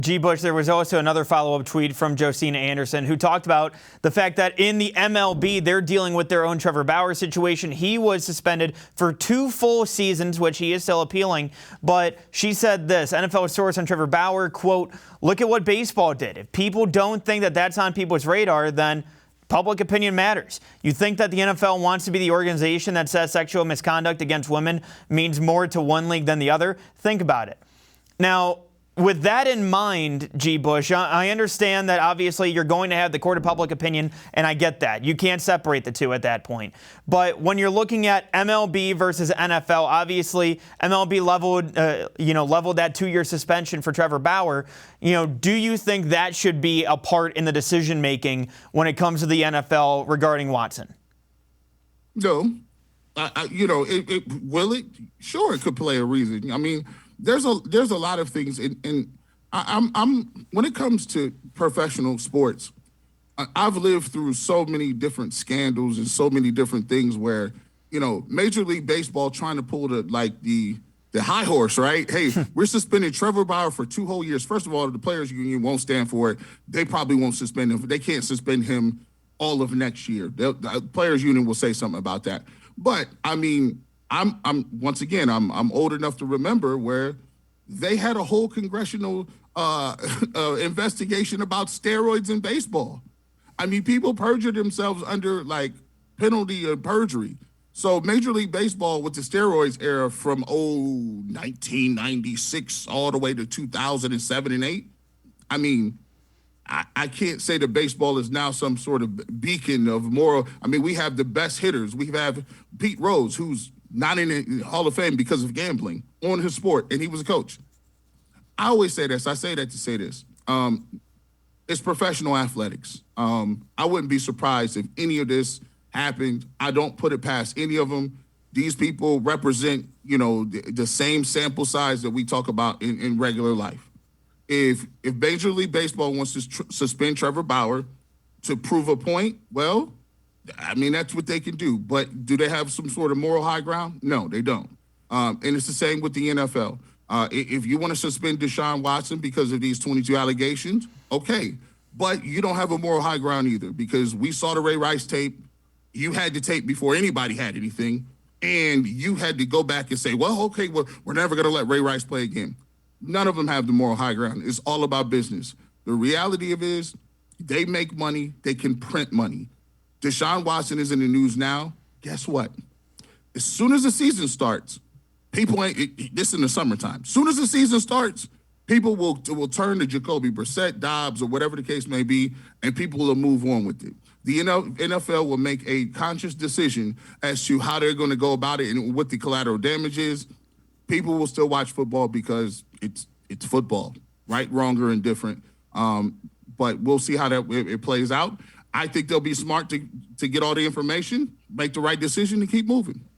G. Bush, there was also another follow-up tweet from Josina Anderson who talked about the fact that in the MLB, they're dealing with their own Trevor Bauer situation. He was suspended for 2 full seasons, which he is still appealing. But she said this, NFL source on Trevor Bauer, quote, "Look at what baseball did. If people don't think that that's on people's radar, then public opinion matters. You think that the NFL wants to be the organization that says sexual misconduct against women means more to one league than the other? Think about it." Now, with that in mind, G. Bush, I understand that obviously you're going to have the court of public opinion, and I get that. You can't separate the two at that point. But when you're looking at MLB versus NFL, obviously MLB leveled that 2-year suspension for Trevor Bauer. Do you think that should be a part in the decision making when it comes to the NFL regarding Watson? No, will it? Sure, it could play a reason. I mean, there's a lot of things, and I'm when it comes to professional sports, I've lived through so many different scandals and so many different things where, Major League Baseball trying to pull the high horse, right? Hey, we're suspending Trevor Bauer for 2 whole years. First of all, the players union won't stand for it. They probably won't suspend him. They can't suspend him all of next year. The players union will say something about that. But I mean, I'm once again, I'm old enough to remember where they had a whole congressional investigation about steroids in baseball. I mean, people perjured themselves under penalty of perjury. So Major League Baseball with the steroids era from 1996 all the way to 2007 and 8. I mean, I can't say that baseball is now some sort of beacon of moral. I mean, we have the best hitters. We have Pete Rose, who's not in the Hall of Fame because of gambling on his sport, and he was a coach. I always say this. I say that to say this. It's professional athletics. I wouldn't be surprised if any of this happened. I don't put it past any of them. These people represent, the same sample size that we talk about in regular life. If Major League Baseball wants to suspend Trevor Bauer to prove a point, well, I mean, that's what they can do. But do they have some sort of moral high ground? No, they don't. And it's the same with the NFL. If you want to suspend Deshaun Watson because of these 22 allegations, okay. But you don't have a moral high ground either, because we saw the Ray Rice tape. You had the tape before anybody had anything. And you had to go back and say, well, okay, we're never going to let Ray Rice play again. None of them have the moral high ground. It's all about business. The reality of it is they make money. They can print money. Deshaun Watson is in the news now. Guess what? As soon as the season starts, this in the summertime. As soon as the season starts, people will turn to Jacoby Brissett, Dobbs, or whatever the case may be, and people will move on with it. The NFL will make a conscious decision as to how they're going to go about it and what the collateral damage is. People will still watch football because it's football, right, wrong, or indifferent. But we'll see how it plays out. I think they'll be smart to get all the information, make the right decision, and keep moving.